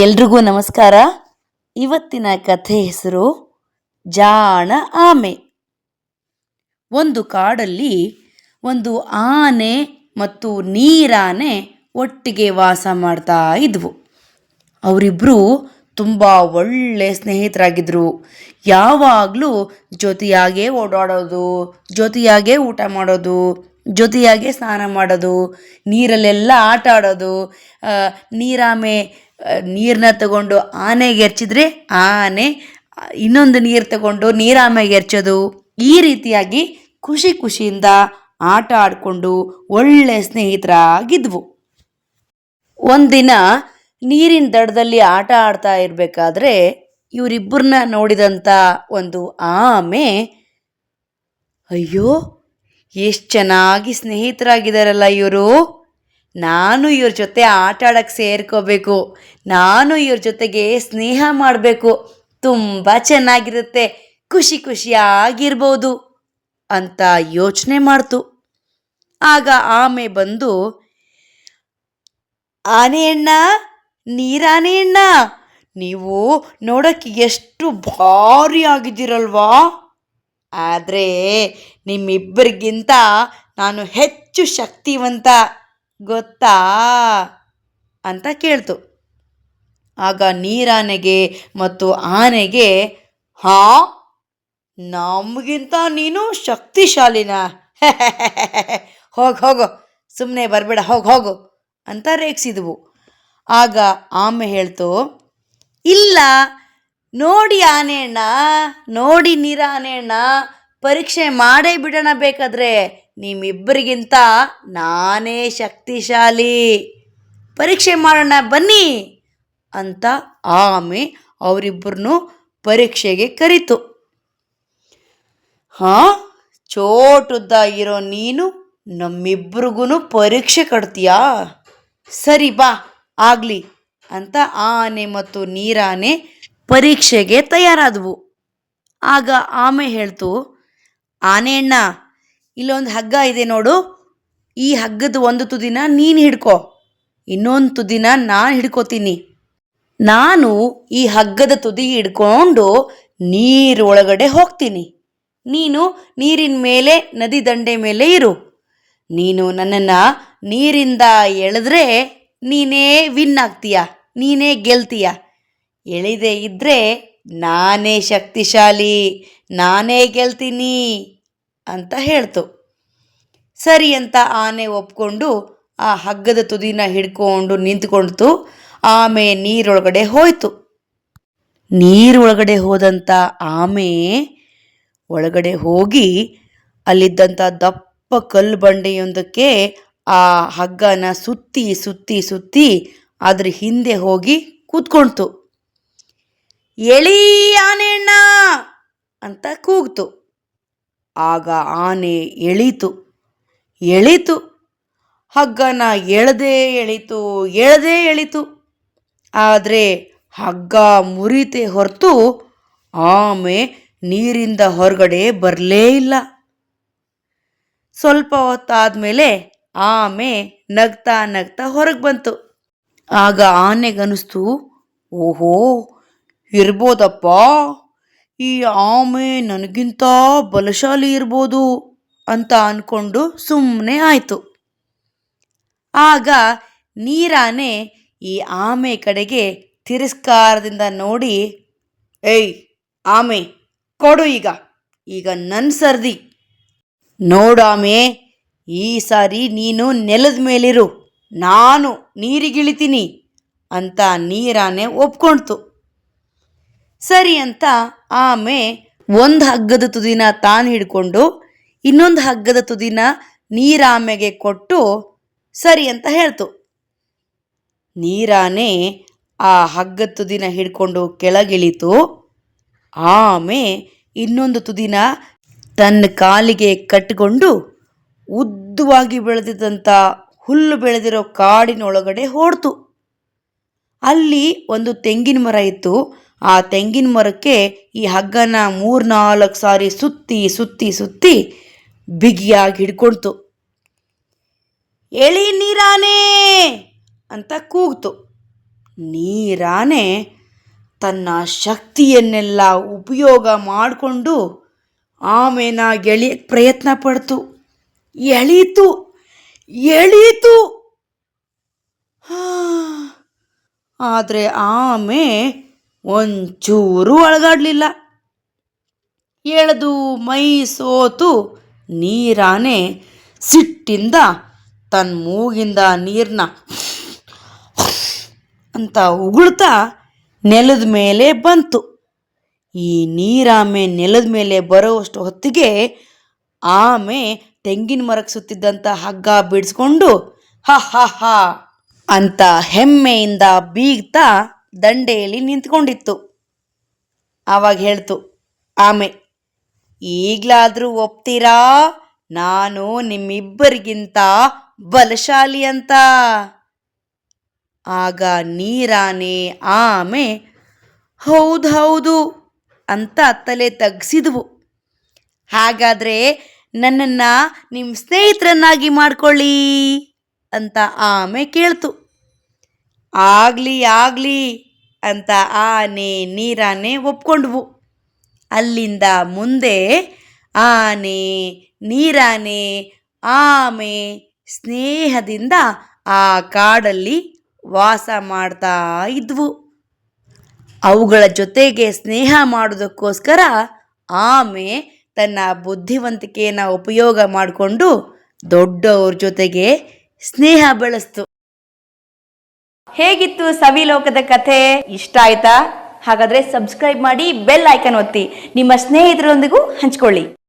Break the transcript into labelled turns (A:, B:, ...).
A: ಎಲ್ರಿಗೂ ನಮಸ್ಕಾರ. ಇವತ್ತಿನ ಕಥೆ ಹೆಸರು ಜಾಣ ಆಮೆ. ಒಂದು ಕಾಡಲ್ಲಿ ಒಂದು ಆನೆ ಮತ್ತು ನೀರಾನೆ ಒಟ್ಟಿಗೆ ವಾಸ ಮಾಡ್ತಾ ಇದ್ವು. ಅವರಿಬ್ಬರು ತುಂಬ ಒಳ್ಳೆ ಸ್ನೇಹಿತರಾಗಿದ್ದರು. ಯಾವಾಗಲೂ ಜೊತೆಯಾಗೇ ಓಡಾಡೋದು, ಜೊತೆಯಾಗೇ ಊಟ ಮಾಡೋದು, ಜೊತೆಯಾಗೇ ಸ್ನಾನ ಮಾಡೋದು, ನೀರಲ್ಲೆಲ್ಲ ಆಟ ಆಡೋದು. ನೀರಾಮೆ ನೀರನ್ನ ತಗೊಂಡು ಆನೆಗೆ ಎರಚಿದ್ರೆ ಆನೆ ಇನ್ನೊಂದು ನೀರು ತಗೊಂಡು ನೀರಾಮೆಗೆ ಎರಚೋದು. ಈ ರೀತಿಯಾಗಿ ಖುಷಿ ಖುಷಿಯಿಂದ ಆಟ ಆಡಿಕೊಂಡು ಒಳ್ಳೆ ಸ್ನೇಹಿತರಾಗಿದ್ವು. ಒಂದಿನ ನೀರಿನ ದಡದಲ್ಲಿ ಆಟ ಆಡ್ತಾ ಇರಬೇಕಾದ್ರೆ ಇವರಿಬ್ಬರನ್ನ ನೋಡಿದಂಥ ಒಂದು ಆಮೆ, ಅಯ್ಯೋ ಎಷ್ಟು ಚೆನ್ನಾಗಿ ಸ್ನೇಹಿತರಾಗಿದ್ದಾರಲ್ಲ ಇವರು, ನಾನು ಇವ್ರ ಜೊತೆ ಆಟ ಆಡೋಕ್ಕೆ ಸೇರ್ಕೋಬೇಕು, ನಾನು ಇವ್ರ ಜೊತೆಗೆ ಸ್ನೇಹ ಮಾಡಬೇಕು, ತುಂಬ ಚೆನ್ನಾಗಿರುತ್ತೆ, ಖುಷಿ ಖುಷಿಯಾಗಿರ್ಬೋದು ಅಂತ ಯೋಚನೆ ಮಾಡ್ತು. ಆಗ ಆಮೆ ಬಂದು, ಆನೆ ಅಣ್ಣ, ನೀರಾನೆ ಅಣ್ಣ, ನೀವು ನೋಡೋಕ್ಕೆ ಎಷ್ಟು ಭಾರಿ ಆಗಿದ್ದೀರಲ್ವಾ, ಆದರೆ ನಿಮ್ಮಿಬ್ಬರಿಗಿಂತ ನಾನು ಹೆಚ್ಚು ಶಕ್ತಿವಂತ ಗೊತ್ತಾ ಅಂತ ಕೇಳ್ತು. ಆಗ ನೀರಾನೆಗೆ ಮತ್ತು ಆನೆಗೆ, ಹಾ, ನಮಗಿಂತ ನೀನು ಶಕ್ತಿಶಾಲಿನ, ಹೋಗು ಸುಮ್ಮನೆ ಬರಬೇಡ, ಹೋಗು ಅಂತ ರೇಗಿಸಿದ್ವು. ಆಗ ಆಮೆ ಹೇಳ್ತು, ಇಲ್ಲ ನೋಡಿ ಆನೆ ಅಣ್ಣ, ನೋಡಿ ನೀರಾನೆ ಅಣ್ಣ, ಪರೀಕ್ಷೆ ಮಾಡೇ ಬಿಡೋಣ, ಬೇಕಾದ್ರೆ ನಿಮ್ಮಿಬ್ಬರಿಗಿಂತ ನಾನೇ ಶಕ್ತಿಶಾಲಿ, ಪರೀಕ್ಷೆ ಮಾಡೋಣ ಬನ್ನಿ ಅಂತ ಆಮೆ ಅವರಿಬ್ಬರನ್ನು ಪರೀಕ್ಷೆಗೆ ಕರೀತು. ಚೋಟುದ್ದ ಇರೋ ನೀನು ನಮ್ಮಿಬ್ರಿಗೂ ಪರೀಕ್ಷೆ ಕಟ್ತೀಯಾ, ಸರಿ ಬಾ ಆಗಲಿ ಅಂತ ಆನೆ ಮತ್ತು ನೀರಾನೆ ಪರೀಕ್ಷೆಗೆ ತಯಾರಾದವು. ಆಗ ಆಮೆ ಹೇಳ್ತು, ಆನೆ ಅಣ್ಣ, ಇಲ್ಲೊಂದು ಹಗ್ಗ ಇದೆ ನೋಡು, ಈ ಹಗ್ಗದ ಒಂದು ತುದಿನ ನೀನು ಹಿಡ್ಕೊ, ಇನ್ನೊಂದು ತುದಿನ ನಾನು ಹಿಡ್ಕೋತೀನಿ. ನಾನು ಈ ಹಗ್ಗದ ತುದಿ ಹಿಡ್ಕೊಂಡು ನೀರೊಳಗಡೆ ಹೋಗ್ತೀನಿ, ನೀನು ನೀರಿನ ಮೇಲೆ, ನದಿ ದಂಡೆ ಮೇಲೆ ಇರು. ನೀನು ನನ್ನನ್ನು ನೀರಿಂದ ಎಳೆದ್ರೆ ನೀನೇ ವಿನ್ ಆಗ್ತೀಯ, ನೀನೇ ಗೆಲ್ತೀಯ. ಎಳೆದೇ ಇದ್ದರೆ ನಾನೇ ಶಕ್ತಿಶಾಲಿ, ನಾನೇ ಗೆಲ್ತೀನಿ ಅಂತ ಹೇಳ್ತು. ಸರಿ ಅಂತ ಆನೆ ಒಪ್ಕೊಂಡು ಆ ಹಗ್ಗದ ತುದಿನ ಹಿಡ್ಕೊಂಡು ನಿಂತ್ಕೊಳ್ತು. ಆಮೆ ನೀರೊಳಗಡೆ ಹೋಯ್ತು. ನೀರೊಳಗಡೆ ಹೋದಂಥ ಆಮೆ ಒಳಗಡೆ ಹೋಗಿ ಅಲ್ಲಿದ್ದಂಥ ದಪ್ಪ ಕಲ್ಲು ಬಂಡೆಯೊಂದಕ್ಕೆ ಆ ಹಗ್ಗನ ಸುತ್ತಿ ಸುತ್ತಿ ಸುತ್ತಿ ಅದ್ರ ಹಿಂದೆ ಹೋಗಿ ಕೂತ್ಕೊಳ್ತು. ಎಳಿ ಆನೆ ಅಣ್ಣ ಅಂತ ಕೂಗ್ತು. ಆಗ ಆನೆ ಎಳೀತು, ಹಗ್ಗನ ಎಳೆದೇ ಎಳೀತು. ಆದರೆ ಹಗ್ಗ ಮುರಿತೆ ಹೊರತು ಆಮೆ ನೀರಿಂದ ಹೊರಗಡೆ ಬರಲೇ ಇಲ್ಲ. ಸ್ವಲ್ಪ ಹೊತ್ತಾದಮೇಲೆ ಆಮೆ ನಗ್ತಾ ನಗ್ತಾ ಹೊರಗೆ ಬಂತು. ಆಗ ಆನೆಗನಿಸ್ತು, ಓಹೋ, ಇರ್ಬೋದಪ್ಪ, ಈ ಆಮೆ ನನಗಿಂತ ಬಲಶಾಲಿ ಇರ್ಬೋದು ಅಂತ ಅಂದ್ಕೊಂಡು ಸುಮ್ಮನೆ ಆಯಿತು. ಆಗ ನೀರಾನೆ ಈ ಆಮೆ ಕಡೆಗೆ ತಿರಸ್ಕಾರದಿಂದ ನೋಡಿ, ಏಯ್ ಆಮೆ, ಕೊಡು ಈಗ ನನ್ನ ಸರ್ದಿ, ನೋಡಾಮೆ, ಈ ಸಾರಿ ನೀನು ನೆಲದ ಮೇಲಿರು, ನಾನು ನೀರಿಗಿಳಿತೀನಿ ಅಂತ ನೀರಾನೆ ಒಪ್ಕೊಳ್ತು. ಸರಿ ಅಂತ ಆಮೆ ಒಂದು ಹಗ್ಗದ ತುದಿನ ತಾನು ಹಿಡ್ಕೊಂಡು ಇನ್ನೊಂದು ಹಗ್ಗದ ತುದಿನ ನೀರಾಮೆಗೆ ಕೊಟ್ಟು ಸರಿ ಅಂತ ಹೇಳ್ತು. ನೀರಾನೆ ಆ ಹಗ್ಗದ ತುದಿನ ಹಿಡ್ಕೊಂಡು ಕೆಳಗಿಳಿತು. ಆಮೆ ಇನ್ನೊಂದು ತುದಿನ ತನ್ನ ಕಾಲಿಗೆ ಕಟ್ಟಿಕೊಂಡು ಉದ್ದವಾಗಿ ಬೆಳೆದಿದ್ದಂಥ ಹುಲ್ಲು ಬೆಳೆದಿರೋ ಕಾಡಿನೊಳಗಡೆ ಓಡ್ತು. ಅಲ್ಲಿ ಒಂದು ತೆಂಗಿನ ಮರ ಇತ್ತು. ಆ ತೆಂಗಿನ ಮರಕ್ಕೆ ಈ ಹಗ್ಗನ 3-4 ಸಾರಿ ಸುತ್ತಿ ಸುತ್ತಿ ಸುತ್ತಿ ಬಿಗಿಯಾಗಿ ಹಿಡ್ಕೊಳ್ತು. ಎಳಿ ನೀರಾನೆ ಅಂತ ಕೂಗ್ತು. ನೀರಾನೆ ತನ್ನ ಶಕ್ತಿಯನ್ನೆಲ್ಲ ಉಪಯೋಗ ಮಾಡಿಕೊಂಡು ಆಮೆನ ಎಳೆಯಕ್ಕೆ ಪ್ರಯತ್ನ ಪಡ್ತು. ಎಳೀತು ಎಳೀತು ಆದರೆ ಆಮೆ ಒಂಚೂರು ಅಳಗಾಡಲಿಲ್ಲ. ಎಳೆದು ಮೈ ಸೋತು ನೀರಾನೆ ಸಿಟ್ಟಿಂದ ತನ್ನ ಮೂಗಿಂದ ನೀರನ್ನ ಅಂತ ಉಗುಳ್ತಾ ನೆಲದ ಮೇಲೆ ಬಂತು. ಈ ನೀರಾಮೆ ನೆಲದ ಮೇಲೆ ಬರೋವಷ್ಟು ಹೊತ್ತಿಗೆ ಆಮೆ ತೆಂಗಿನ ಮರಕ್ಕೆ ಸುತ್ತಿದ್ದಂಥ ಹಗ್ಗ ಬಿಡಿಸ್ಕೊಂಡು ಹ ಹ ಹ ಅಂತ ಹೆಮ್ಮೆಯಿಂದ ಬೀಗ್ತಾ ದಂಡೆಯಲ್ಲಿ ನಿಂತ್ಕೊಂಡಿತ್ತು. ಆವಾಗ ಹೇಳ್ತು ಆಮೆ, ಈಗಲಾದರೂ ಒಪ್ತೀರಾ ನಾನು ನಿಮ್ಮಿಬ್ಬರಿಗಿಂತ ಬಲಶಾಲಿ ಅಂತ? ಆಗ ನೀರಾನೆ ಆಮೆ ಹೌದು ಅಂತ ತಲೆ ತಗ್ಸಿದ್ವು. ಹಾಗಾದರೆ ನನ್ನನ್ನು ನಿಮ್ಮ ಸ್ನೇಹಿತರನ್ನಾಗಿ ಮಾಡ್ಕೊಳ್ಳಿ ಅಂತ ಆಮೆ ಕೇಳ್ತು. ಆಗಲಿ ಅಂತ ಆನೆ ನೀರಾನೆ ಒಪ್ಕೊಂಡ್ವು. ಅಲ್ಲಿಂದ ಮುಂದೆ ಆನೆ ನೀರಾನೆ ಆಮೆ ಸ್ನೇಹದಿಂದ ಆ ಕಾಡಲ್ಲಿ ವಾಸ ಮಾಡ್ತಾ ಇದ್ವು. ಅವುಗಳ ಜೊತೆಗೆ ಸ್ನೇಹ ಮಾಡೋದಕ್ಕೋಸ್ಕರ ಆಮೆ ತನ್ನ ಬುದ್ಧಿವಂತಿಕೆಯನ್ನು ಉಪಯೋಗ ಮಾಡಿಕೊಂಡು ದೊಡ್ಡವ್ರ ಜೊತೆಗೆ ಸ್ನೇಹ ಬೆಳೆಸ್ತು. ಹೇಗಿತ್ತು ಸವಿಲೋಕದ ಕಥೆ? ಇಷ್ಟ ಆಯ್ತಾ? ಹಾಗಾದರೆ ಸಬ್ಸ್ಕ್ರೈಬ್ ಮಾಡಿ, ಬೆಲ್ ಐಕನ್ ಒತ್ತಿ, ನಿಮ್ಮ ಸ್ನೇಹಿತರೊಂದಿಗೂ ಹಂಚ್ಕೊಳ್ಳಿ.